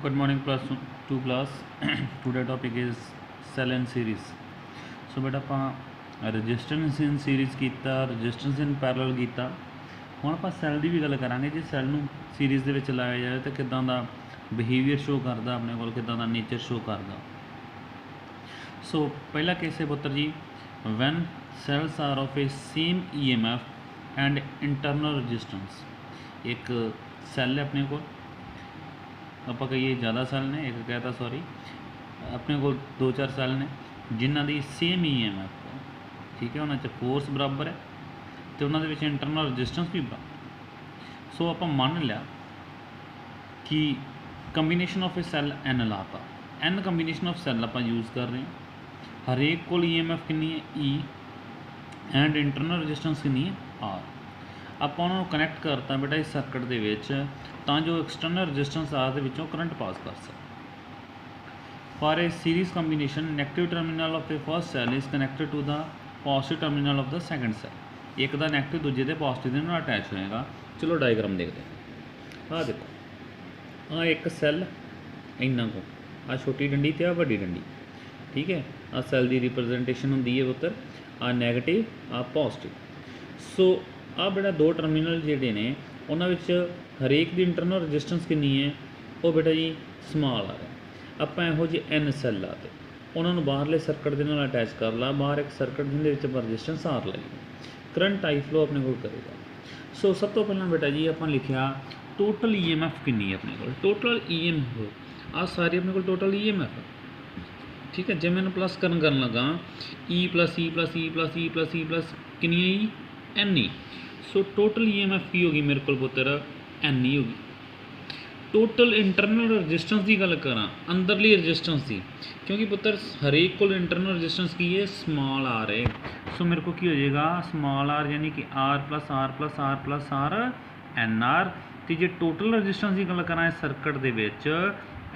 Good morning, plus 2 class. Today topic is cell in series. So बेटा ਆਪਾਂ resistance in series ਕੀਤਾ, resistance in parallel ਕੀਤਾ। ਹੁਣ ਆਪਾਂ ਸੈੱਲ ਦੀ ਵੀ ਗੱਲ ਕਰਾਂਗੇ। ਜੇ ਸੈੱਲ ਨੂੰ ਸੀਰੀਜ਼ ਦੇ ਵਿੱਚ ਲਾਇਆ ਜਾਵੇ ਤਾਂ ਕਿੱਦਾਂ ਦਾ ਬਿਹੇਵੀਅਰ ਸ਼ੋ ਕਰਦਾ, ਆਪਣੇ ਕੋਲ ਕਿੱਦਾਂ ਦਾ ਨੇਚਰ ਸ਼ੋ ਕਰਦਾ। ਸੋ ਪਹਿਲਾ ਕੇਸ ਹੈ ਪੁੱਤਰ ਜੀ, when cells are of a same EMF and internal resistance। ਇੱਕ ਸੈੱਲ ਹੈ ਆਪਣੇ ਕੋਲ, ਆਪਾਂ ਕਹੀਏ ਜ਼ਿਆਦਾ ਸੈੱਲ ਨੇ, ਇੱਕ ਕਹਿਤਾ ਸੌਰੀ, ਆਪਣੇ ਕੋਲ 2-4 ਸੈੱਲ ਨੇ ਜਿਨ੍ਹਾਂ ਦੀ ਸੇਮ EMF, ਠੀਕ ਹੈ, ਉਹਨਾਂ 'ਚ ਫੋਰਸ ਬਰਾਬਰ ਹੈ ਅਤੇ ਉਹਨਾਂ ਦੇ ਵਿੱਚ ਇੰਟਰਨਲ ਰਜਿਸਟੈਂਸ ਵੀ ਬਰਾਬਰ। ਸੋ ਆਪਾਂ ਮੰਨ ਲਿਆ ਕਿ ਕੰਬੀਨੇਸ਼ਨ ਆਫ ਏ ਸੈੱਲ ਐਨ ਲਾਤਾ, ਐਨ ਕੰਬੀਨੇਸ਼ਨ ਆਫ ਸੈੱਲ ਆਪਾਂ ਯੂਜ਼ ਕਰ ਰਹੇ ਹਾਂ। ਹਰੇਕ ਕੋਲ EMF ਕਿੰਨੀ ਹੈ, E, ਐਂਡ ਇੰਟਰਨਲ ਰਜਿਸਟੈਂਸ ਕਿੰਨੀ ਹੈ, R। ਆਪਾਂ ਉਹਨਾਂ ਨੂੰ ਕਨੈਕਟ ਕਰਤਾ ਬੇਟਾ ਇਸ ਸਰਕਟ ਦੇ ਵਿੱਚ, ਤਾਂ ਜੋ ਐਕਸਟਰਨਲ ਰਜਿਸਟੈਂਸ ਆਰ ਦੇ ਵਿੱਚੋਂ ਕਰੰਟ ਪਾਸ ਕਰ ਸਕੇ। For a series combination, negative terminal of the first cell is connected to the positive terminal of the second cell. ਇੱਕ ਦਾ ਨੈਗੇਟਿਵ ਦੂਜੇ ਦੇ ਪੋਜ਼ਿਟਿਵ ਦੇ ਨਾਲ ਅਟੈਚ ਹੋਏਗਾ। ਚਲੋ ਡਾਇਗਰਾਮ ਦੇਖਦੇ ਹਾਂ। ਆਹ ਦੇਖੋ, ਆਹ ਇੱਕ ਸੈੱਲ ਇੰਨਾ ਕੁ, ਆਹ ਛੋਟੀ ਡੰਡੀ ਅਤੇ ਆਹ ਵੱਡੀ ਡੰਡੀ, ਠੀਕ ਹੈ। ਆਹ ਸੈੱਲ ਦੀ ਰਿਪਰਜੈਂਟੇਸ਼ਨ ਹੁੰਦੀ ਹੈ ਪੁੱਤਰ, ਆਹ ਨੈਗੇਟਿਵ, ਆਹ ਪੋਜ਼ਿਟਿਵ। ਸੋ ਆਹ ਬੇਟਾ ਦੋ ਟਰਮੀਨਲ ਜਿਹੜੇ ਨੇ ਉਹਨਾਂ ਵਿੱਚ ਹਰੇਕ ਦੀ ਇੰਟਰਨਲ ਰਜਿਸਟੈਂਸ ਕਿੰਨੀ ਹੈ, ਉਹ ਬੇਟਾ ਜੀ ਸਮਾਲ ਆ ਰਿਹਾ। ਆਪਾਂ ਇਹੋ ਜਿਹੇ N ਸੈੱਲ ਲਾ ਤੇ ਉਹਨਾਂ ਨੂੰ ਬਾਹਰਲੇ ਸਰਕਟ ਦੇ ਨਾਲ ਅਟੈਚ ਕਰ ਲਾ। ਬਾਹਰ ਇੱਕ ਸਰਕਟ ਜਿਹਦੇ ਵਿੱਚ ਆਪਾਂ ਰਜਿਸਟੈਂਸ R ਲਾਈ, ਕਰੰਟ I ਫਲੋ ਆਪਣੇ ਕੋਲ ਕਰੇਗਾ। ਸੋ ਸਭ ਤੋਂ ਪਹਿਲਾਂ ਬੇਟਾ ਜੀ ਆਪਾਂ ਲਿਖਿਆ ਟੋਟਲ EMF ਕਿੰਨੀ ਹੈ ਆਪਣੇ ਕੋਲ। ਟੋਟਲ EMF ਆਹ ਸਾਰੀ ਆਪਣੇ ਕੋਲ ਟੋਟਲ EMF, ਠੀਕ ਹੈ। ਜੇ ਮੈਨੂੰ ਪਲੱਸ ਕਰਨ ਲੱਗਾ E plus E plus E plus E plus E plus ਕਿੰਨੀ ਹੈ ਜੀ, N E। ਸੋ ਟੋਟਲ EMF ਕੀ ਹੋ ਗਈ ਮੇਰੇ ਕੋਲ ਪੁੱਤਰ, N E ਹੋ ਗਈ। ਟੋਟਲ ਇੰਟਰਨਲ ਰਜਿਸਟੈਂਸ ਦੀ ਗੱਲ ਕਰਾਂ, ਅੰਦਰਲੀ ਰਜਿਸਟੈਂਸ ਦੀ, ਕਿਉਂਕਿ ਪੁੱਤਰ ਹਰੇਕ ਕੋਲ ਇੰਟਰਨਲ ਰਜਿਸਟੈਂਸ ਕੀ ਹੈ, ਸਮਾਲ ਆਰ ਹੈ। ਸੋ ਮੇਰੇ ਕੋਲ ਕੀ ਹੋ ਜਾਏਗਾ, ਸਮਾਲ ਆਰ ਯਾਨੀ ਕਿ R plus R plus R plus R NR। ਅਤੇ ਜੇ ਟੋਟਲ ਰਜਿਸਟੈਂਸ ਦੀ ਗੱਲ ਕਰਾਂ ਇਸ ਸਰਕਟ ਦੇ ਵਿੱਚ,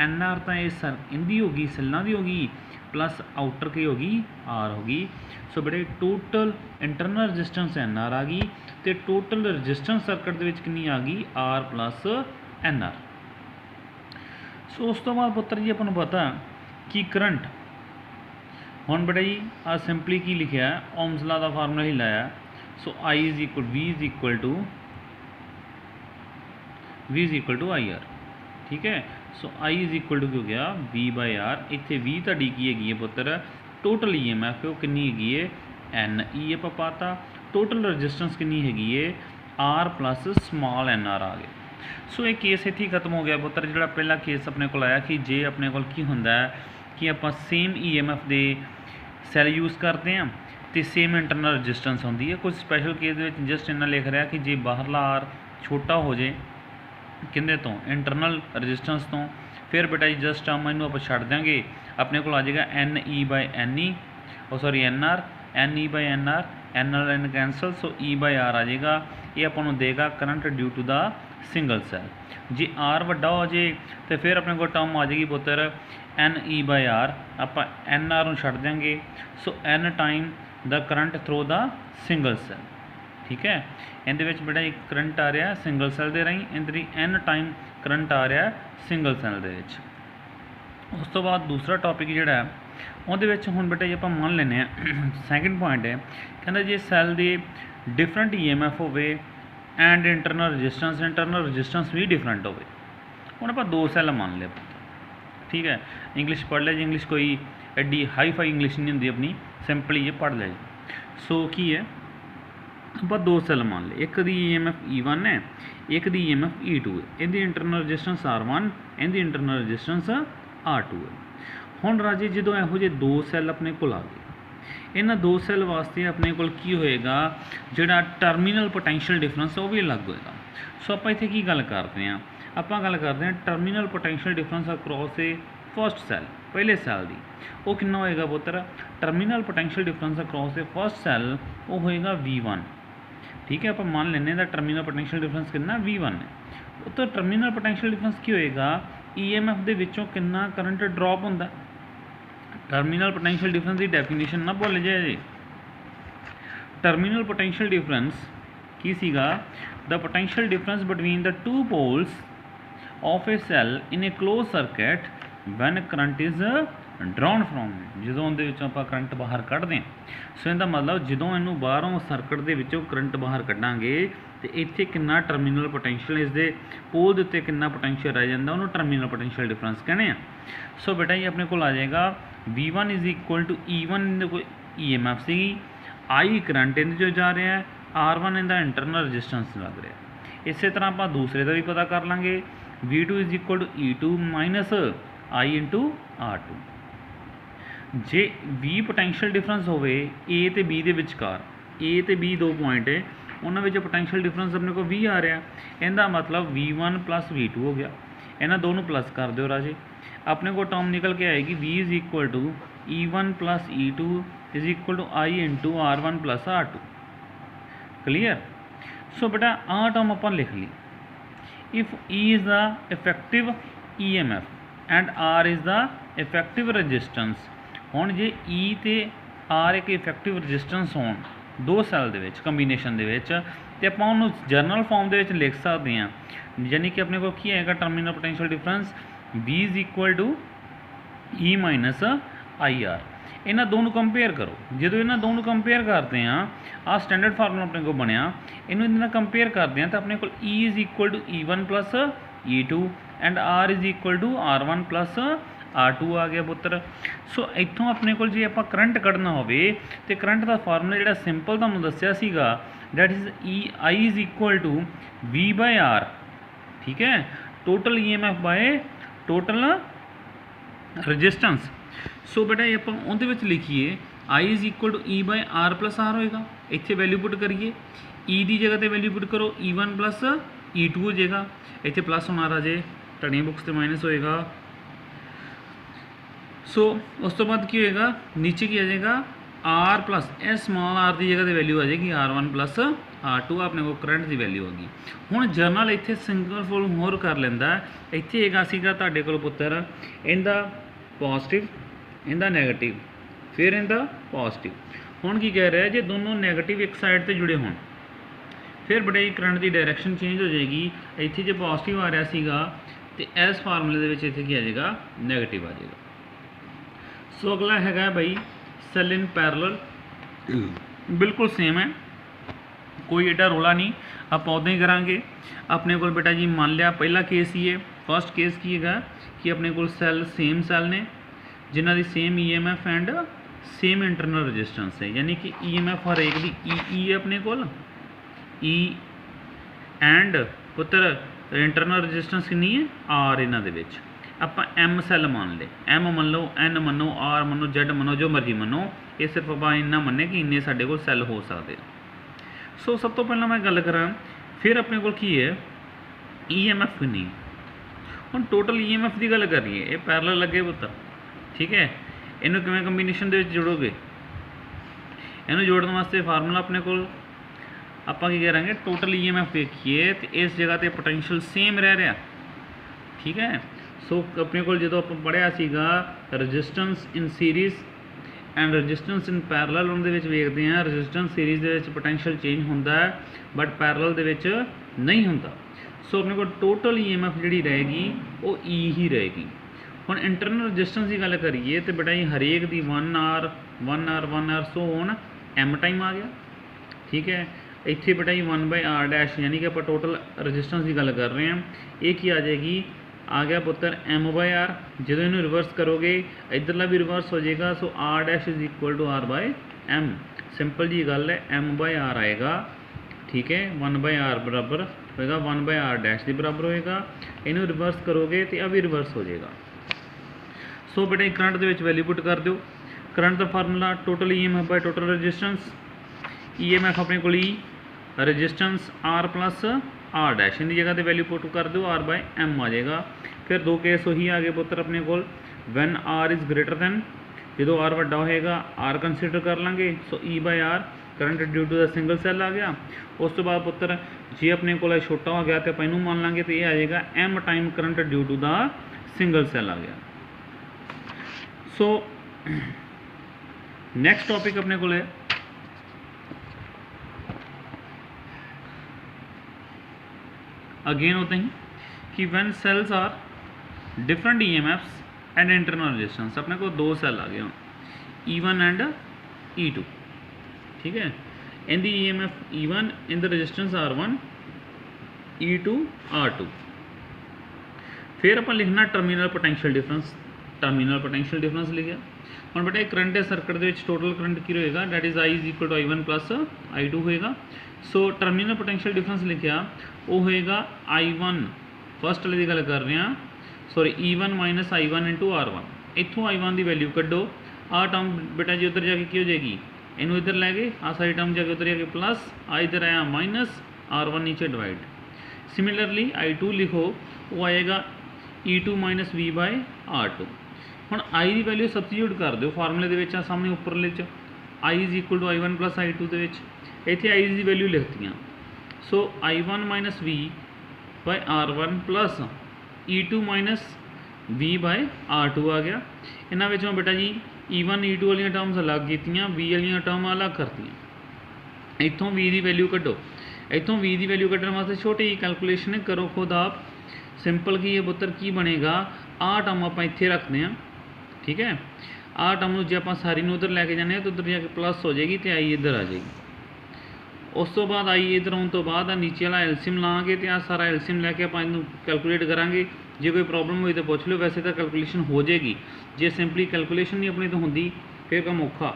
NR ਤਾਂ ਇਹ ਇਹਦੀ ਹੋ ਗਈ, ਸੈੱਲਾਂ ਦੀ ਹੋ ਗਈ, ਪਲੱਸ ਆਊਟਰ ਕੀ ਹੋ ਗਈ, R ਹੋ ਗਈ। ਸੋ ਬੇਟੇ ਟੋਟਲ ਇੰਟਰਨਲ ਰਜਿਸਟੈਂਸ NR ਆ ਗਈ ਅਤੇ ਟੋਟਲ ਰਜਿਸਟੈਂਸ ਸਰਕਟ ਦੇ ਵਿੱਚ ਕਿੰਨੀ ਆ ਗਈ, R ਪਲੱਸ NR। ਸੋ ਉਸ ਤੋਂ ਬਾਅਦ ਪੁੱਤਰ ਜੀ ਆਪਾਂ ਨੂੰ ਪਤਾ ਕਿ ਕਰੰਟ, ਹੁਣ ਬੇਟਾ ਜੀ ਆਹ ਸਿੰਪਲੀ ਕੀ ਲਿਖਿਆ, ਓਮਸ ਲਾ ਦਾ ਫਾਰਮੂਲਾ ਹੀ ਲਾਇਆ। So V is equal to IR, ਠੀਕ ਹੈ। So I is equal to ਕੀ ਹੋ ਗਿਆ, V/R। ਇੱਥੇ V ਤੁਹਾਡੀ ਕੀ ਹੈਗੀ ਹੈ ਪੁੱਤਰ, ਟੋਟਲ EMF ਉਹ ਕਿੰਨੀ ਹੈਗੀ ਹੈ, NE ਆਪਾਂ ਪਾਤਾ। ਟੋਟਲ ਰਜਿਸਟੈਂਸ ਕਿੰਨੀ ਹੈਗੀ ਹੈ, R ਪਲੱਸ ਸਮਾਲ NR ਆ ਗਏ। ਸੋ ਇਹ ਕੇਸ ਇੱਥੇ ਹੀ ਖਤਮ ਹੋ ਗਿਆ ਪੁੱਤਰ। ਜਿਹੜਾ ਪਹਿਲਾ ਕੇਸ ਆਪਣੇ ਕੋਲ ਆਇਆ ਕਿ ਜੇ ਆਪਣੇ ਕੋਲ ਕੀ ਹੁੰਦਾ ਹੈ ਕਿ ਆਪਾਂ ਸੇਮ EMF ਦੇ ਸੈੱਲ ਯੂਜ਼ ਕਰਦੇ ਹਾਂ ਅਤੇ ਸੇਮ ਇੰਟਰਨਲ ਰਜਿਸਟੈਂਸ ਹੁੰਦੀ ਹੈ। ਕੁਝ ਸਪੈਸ਼ਲ ਕੇਸ ਦੇ ਵਿੱਚ ਜਸਟ ਇੰਨਾ ਲਿਖ ਰਿਹਾ ਕਿ ਜੇ ਬਾਹਰਲਾ R ਛੋਟਾ ਹੋ ਜੇ ਕਿਹਦੇ ਤੋਂ, ਇੰਟਰਨਲ ਰਜਿਸਟੈਂਸ ਤੋਂ, ਫਿਰ ਬੇਟਾ ਜੀ ਜਸਟ ਇਹਨੂੰ ਆਪਾਂ ਛੱਡ ਦਿਆਂਗੇ, ਆਪਣੇ ਕੋਲ ਆ ਜਾਏਗਾ NE/NE, NR, NE/NR, NR cancel. ਸੋ E/R ਆ ਜਾਏਗਾ। ਇਹ ਆਪਾਂ ਨੂੰ ਦੇਗਾ current due to the single cell. ਜੇ R ਵੱਡਾ ਹੋ ਜੇ ਤਾਂ ਫਿਰ ਆਪਣੇ ਕੋਲ ਟਰਮ ਆ ਜਾਏਗੀ ਪੁੱਤਰ NE/R। ਆਪਾਂ NR ਨੂੰ ਛੱਡ ਦਿਆਂਗੇ। ਸੋ N ਟਾਈਮ ਦਾ ਕਰੰਟ ਥਰੂ ਦਾ ਸਿੰਗਲ ਸੈੱਲ, ਠੀਕ ਹੈ। ਇਹਦੇ ਵਿੱਚ ਬੇਟਾ ਇੱਕ ਕਰੰਟ ਆ ਰਿਹਾ ਸਿੰਗਲ ਸੈੱਲ ਦੇ ਰਾਹੀਂ, ਇਹਦੇ ਲਈ N ਟਾਈਮ ਕਰੰਟ ਆ ਰਿਹਾ ਸਿੰਗਲ ਸੈੱਲ ਦੇ ਵਿੱਚ। ਉਸ ਤੋਂ ਬਾਅਦ ਦੂਸਰਾ ਟੌਪਿਕ ਜਿਹੜਾ ਉਹਦੇ ਵਿੱਚ ਹੁਣ ਬੇਟਾ ਜੀ ਆਪਾਂ ਮੰਨ ਲੈਂਦੇ ਹਾਂ, ਸੈਕਿੰਡ ਪੁਆਇੰਟ ਹੈ, ਕਹਿੰਦਾ ਜੇ ਸੈੱਲ ਦੇ ਡਿਫਰੈਂਟ EMF ਹੋਵੇ ਐਂਡ ਇੰਟਰਨਲ ਰਜਿਸਟੈਂਸ ਵੀ ਡਿਫਰੈਂਟ ਹੋਵੇ। ਹੁਣ ਆਪਾਂ ਦੋ ਸੈੱਲ ਮੰਨ ਲਿਆ ਪੁੱਤਰ, ਠੀਕ ਹੈ। ਇੰਗਲਿਸ਼ ਪੜ੍ਹ ਲਿਆ ਜੀ, ਇੰਗਲਿਸ਼ ਕੋਈ ਐਡੀ ਹਾਈ ਫਾਈ ਇੰਗਲਿਸ਼ ਨਹੀਂ ਹੁੰਦੀ ਆਪਣੀ, ਸਿੰਪਲ ਹੀ ਇਹ ਪੜ੍ਹ ਲਿਆ ਜੀ। ਸੋ ਕੀ ਹੈ, ਆਪਾਂ ਦੋ ਸੈੱਲ ਮੰਨ ਲਏ, ਇੱਕ ਦੀ EMF E1 ਹੈ, ਇੱਕ ਦੀ EMF E2 ਹੈ। ਇਹਦੀ ਇੰਟਰਨਲ ਰਜਿਸਟੈਂਸ R1, ਇਹਦੀ ਇੰਟਰਨਲ ਰਜਿਸਟੈਂਸ R2 ਹੈ। ਹੁਣ ਰਾਜੇ ਜਦੋਂ ਇਹੋ ਜਿਹੇ ਦੋ ਸੈੱਲ ਆਪਣੇ ਕੋਲ ਆ ਗਏ, ਇਹਨਾਂ ਦੋ ਸੈੱਲ ਵਾਸਤੇ ਆਪਣੇ ਕੋਲ ਕੀ ਹੋਏਗਾ, ਜਿਹੜਾ ਟਰਮੀਨਲ ਪੋਟੈਂਸ਼ੀਅਲ ਡਿਫਰੈਂਸ ਉਹ ਵੀ ਅਲੱਗ ਹੋਏਗਾ। ਸੋ ਆਪਾਂ ਇੱਥੇ ਕੀ ਗੱਲ ਕਰਦੇ ਹਾਂ, ਆਪਾਂ ਗੱਲ ਕਰਦੇ ਹਾਂ ਟਰਮੀਨਲ ਪੋਟੈਂਸ਼ੀਅਲ ਡਿਫਰੈਂਸ ਅਕਰੋਸ ਏ ਫਸਟ ਸੈੱਲ, ਪਹਿਲੇ ਸੈੱਲ ਦੀ। ਉਹ ਕਿੰਨਾ ਹੋਏਗਾ ਪੁੱਤਰ, ਟਰਮੀਨਲ ਪੋਟੈਂਸ਼ੀਅਲ ਡਿਫਰੈਂਸ ਅਕਰੋਸ ਏ ਫਸਟ ਸੈੱਲ ਉਹ ਹੋਏਗਾ V1, ਠੀਕ ਹੈ। ਆਪਾਂ ਮੰਨ ਲੈਂਦੇ ਦਾ ਟਰਮੀਨਲ ਪੋਟੈਂਸ਼ੀਅਲ ਡਿਫਰੈਂਸ ਕਿੰਨਾ, V1 ਹੈ। ਉਹ ਤੋਂ ਟਰਮੀਨਲ ਪੋਟੈਂਸ਼ੀਅਲ ਡਿਫਰੈਂਸ ਕੀ ਹੋਏਗਾ, EMF ਦੇ ਵਿੱਚੋਂ ਕਿੰਨਾ ਕਰੰਟ ਡਰੋਪ ਹੁੰਦਾ। ਟਰਮੀਨਲ ਪੋਟੈਂਸ਼ੀਅਲ ਡਿਫਰੈਂਸ ਦੀ ਡੈਫੀਨੇਸ਼ਨ ਨਾ ਭੁੱਲ ਜਾਏ ਜੀ। ਟਰਮੀਨਲ ਪੋਟੈਂਸ਼ੀਅਲ ਡਿਫਰੈਂਸ ਕੀ ਸੀਗਾ, the potential difference between the two poles of a cell in a closed circuit when current is drawn from ਜਦੋਂ ਉਹਦੇ ਵਿੱਚੋਂ ਆਪਾਂ ਕਰੰਟ ਬਾਹਰ ਕੱਢਦੇ ਹਾਂ। ਸੋ ਇਹਦਾ ਮਤਲਬ ਜਦੋਂ ਇਹਨੂੰ ਬਾਹਰੋਂ ਸਰਕਟ ਦੇ ਵਿੱਚੋਂ ਕਰੰਟ ਬਾਹਰ ਕੱਢਾਂਗੇ ਤੇ ਇੱਥੇ ਕਿੰਨਾ ਟਰਮੀਨਲ ਪੋਟੈਂਸ਼ੀਅਲ ਇਸ ਦੇ ਪੋਲ ਦੇ ਉੱਤੇ ਕਿੰਨਾ ਪੋਟੈਂਸ਼ੀਅਲ ਰਹਿ ਜਾਂਦਾ ਉਹਨੂੰ ਟਰਮੀਨਲ ਪੋਟੈਂਸ਼ੀਅਲ ਡਿਫਰੈਂਸ ਕਹਿੰਦੇ ਆ। ਸੋ ਬੇਟਾ ਜੀ ਆਪਣੇ ਕੋਲ ਆ ਜਾਏਗਾ V1 is equal to E1 ਇਹਦੇ ਕੋਈ EMF ਸੀਗੀ, I ਕਰੰਟ ਇਹਦੇ 'ਚੋਂ ਜਾ ਰਿਹਾ ਹੈ, R1 ਇਹਦਾ ਇੰਟਰਨਲ ਰਜਿਸਟੈਂਸ ਲੱਗ ਰਿਹਾ। ਇਸੇ ਤਰ੍ਹਾਂ ਆਪਾਂ ਦੂਸਰੇ ਦਾ ਵੀ ਪਤਾ ਕਰ ਲਾਂਗੇ V2 is equal to E2 minus I into R2। ਜੇ V ਪੋਟੈਂਸ਼ੀਅਲ ਡਿਫਰੈਂਸ ਹੋਵੇ A ਤੇ B ਦੇ ਵਿਚਕਾਰ, A ਤੇ B ਦੋ ਪੁਆਇੰਟ ਹੈ ਉਹਨਾਂ ਵਿੱਚ ਪੋਟੈਂਸ਼ੀਅਲ ਡਿਫਰੈਂਸ ਆਪਣੇ ਕੋਲ 20 ਆ ਰਿਹਾ, ਇਹਦਾ ਮਤਲਬ V1 ਪਲੱਸ V2 ਹੋ ਗਿਆ। ਇਹਨਾਂ ਦੋਨੋਂ ਪਲੱਸ ਕਰ ਦਿਓ ਰਾਜੇ, ਆਪਣੇ ਕੋਲ ਟਰਮ ਨਿਕਲ ਕੇ ਆਏਗੀ V is equal to E1 plus E2 is equal to I into R1 plus R2। Clear. So बेटा आ टर्म अपन लिख ली। If E is the effective EMF and R is the effective resistance. हुण जे E ते R एक effective resistance होण दो सैल दे विच कंबीनेशन दे विच ते आपां उहनूं जरनल फॉर्म दे विच लिख सकते हैं, यानी कि अपने को की आएगा terminal potential difference V is equal to E minus IR। इन्हां दोनों कंपेयर करो, जो इन्हां दोनों कंपेयर करते हैं आ स्टैंडर्ड फार्मूला अपने को बनया, इन्हूं इन्हां कंपेयर करते हैं तो अपने को E is equal to E1 plus E2 and R is equal to R1 plus R2 आ गया पुत्र। सो इत्थों अपने को जे आपां करंट कढ़ना होवे ते करंट दा फार्मूला जिहड़ा सिंपल तुहानूं दस्सिया सीगा that is I is equal to V by R। ठीक है, total EMF by total resistance. So बेटा ये आप उहदे विच लिखिए I is equal to E by R plus R होएगा, इत्थे वैल्यू पुट करिए E की जगह पर वैल्यू पुट करो E1 प्लस E2 हो जाएगा, इत्थे प्लस होना राजे तुहाडियां बुक्स ते माइनस होएगा। सो उस तो बाद की होएगा नीचे की आ जाएगा R plus S small r की जगह पर वैल्यू आ जाएगी R1 प्लस R2 अपने को करंट की वैल्यू होगी। हुण जरनल इत्थे सिंगल फुल होर कर लैंदा, इत्थे हैगा सीगा तुहाडे कोल पुत्तर इहदा पॉजिटिव इहदा नैगेटिव फिर इहदा पॉजिटिव। हुण की कह रहा है जे दोनों नैगेटिव एक साइड ते जुड़े होण फिर बड़े करंट की डायरैक्शन चेंज हो जाएगी। इत्थे जे पॉजिटिव आ रहा सीगा ते इस फार्मूले दे विच इत्थे की आ जाएगा नैगेटिव आ जाएगा। सो अगला हैगा भाई सैल इन पैरेलल, बिल्कुल सेम है, कोई एडा रोला नहीं, आप उदां ही करांगे। अपने को बेटा जी मान लिया पहला केस ही है, फर्स्ट केस की है कि अपने को सैल सेम सैल ने जिन्हों की same EMF and same internal resistance है, यानी कि EMF हर एक दी E है अपने को E एंड पुत्र इंटरनल रजिस्टेंस कितनी है R। इन्हों के आप M सैल मान ले, M मान लो, N मनो, R मनो, Z मनो, जो मर्जी मनो, ये सिर्फ आप इन्ना मन्ने कि इन्ने साडे कोल सैल हो सकते। सो सब तो पहला मैं गल करा फिर अपने को की है EMF कितनी। हुण टोटल EMF की गल करिए, ये पैरेलल लगे पुत्र। ठीक है, इनू किवें कंबीनेशन दे विच जोड़ोगे, इनू जोड़ने वास्ते फार्मूला अपने को आप करांगे टोटल EMF देखिए तो इस जगह पर पोटेंशियल सेम रह रहा। ठीक है, सो अपने को जो आप पढ़िया सीगा resistance in series and resistance in parallel उनके वेखते हैं रजिस्टेंस सीरीज़ के पोटेंशियल चेंज होंदा है बट पैरेलल दे विच नहीं होंदा। सो अपने को टोटल EMF जी रहेगी वो E ही रहेगी। हुण इंटरनल रजिस्टेंस की गल करिए तो बेटा जी हरेक दी 1R सो हुण M टाइम आ गया। ठीक है, इत्थे बेटा जी 1 बाय R डैश यानी कि आप टोटल रजिस्टेंस की गल कर रहे हैं, ये की आ जाएगी आ गया पुत्र M बाय R। जो इन्हू रिवर्स करोगे इधरला भी रिवर्स हो जाएगा, so R dash is equal to R by M। Simple जी गल है, M बाय R आएगा। ठीक है, 1 बाय R बराबर होएगा 1 बाय R डैश के बराबर होएगा, इन्हू रिवर्स करोगे तो यह भी रिवर्स हो जाएगा। सो बेटा current they which value put कर दो, करंट का formula total EMF by total resistance, EMF अपने को resistance R plus R dash इनकी जगह पर वैल्यू पुट कर दो R बाय M आ जाएगा। फिर दो केस वही आ गए पुत्र अपने को when R is greater than, जो R वड्डा होएगा R कंसीडर कर लाँगे, so E by R current due to the single cell आ गया। उस तो बाद पुत्र जे अपने को छोटा हो गया तो आप इनू मान लाँगे तो ये आ जाएगा M time current due to the single cell आ गया। सो नेक्स्ट टॉपिक अपने को अगेन होते ही कि when cells are different EMFs and internal resistance, अपने को दो सेल आ गए हूँ E1 एंड E2, ठीक है। In the EMF E1 in the resistance R1 E2 R2। फिर अपन लिखना terminal potential difference, terminal potential difference लिखा। हम बेटा एक करंट है सर्किट के टोटल करंट की होएगा that is I is equal to I1 plus I2 होएगा। सो टर्मिनल पोटेंशियल डिफरेंस लिखा वो होएगा I1 फस्ट वाले की गल कर रहे हैं, sorry E1 minus I1 into R1। इतों I1 की वैल्यू कड्डो, आ टर्म बेटा जी उधर जाके की हो जाएगी, इनू इधर लै गए, आ सारी टर्म जाके उधर जाके प्लस, आ इधर आया माइनस, R1 नीचे डिवाइड। सिमिलरली I2 लिखो वो आएगा E2 minus V bye R2। ਹੁਣ I ਦੀ ਵੈਲਿਊ ਸਬਸਟੀਟਿਊਟ ਕਰ ਦਿਓ ਫਾਰਮੂਲੇ ਦੇ ਵਿੱਚ, ਆ ਸਾਹਮਣੇ ਉੱਪਰਲੇ 'ਚ I is equal to I1 plus I2 ਦੇ ਵਿੱਚ ਇੱਥੇ I ਦੀ ਵੈਲਿਊ ਲਿਖਤੀਆਂ। So I1 minus V by R1 plus E2 minus V by R2 ਆ ਗਿਆ। ਇਹਨਾਂ ਵਿੱਚੋਂ ਬੇਟਾ ਜੀ E1 E2 ਵਾਲੀਆਂ ਟਰਮਸ ਅਲੱਗ ਕੀਤੀਆਂ, V ਵਾਲੀਆਂ ਟਰਮਾਂ ਅਲੱਗ ਕਰਤੀਆਂ। ਇੱਥੋਂ V ਦੀ ਵੈਲਿਊ ਕੱਢੋ, ਇੱਥੋਂ V ਦੀ ਵੈਲਿਊ ਕੱਢਣ ਵਾਸਤੇ ਛੋਟੀ ਜਿਹੀ ਕੈਲਕੂਲੇਸ਼ਨ ਕਰੋ खुद आप। सिंपल की है पुत्र की बनेगा, आ टर्म आप इत्थे रखते हैं, ठीक है। आ टर्म जो आप सारी उधर लैके जाने तो उधर जाके प्लस हो जाएगी तो आई इधर आ जाएगी। उस तो बाद आई इधर आने तो बाद नीचे वाला एलसीएम लाँगे तो आ सारा एलसीएम लैके आप कैलकुलेट करांगे। जे कोई प्रॉब्लम हुई तो पूछ लो, वैसे तो कैलकुलेशन हो जाएगी। जे सिंपली कैलकुलेशन नहीं अपनी तो होंगी फिर काम औखा।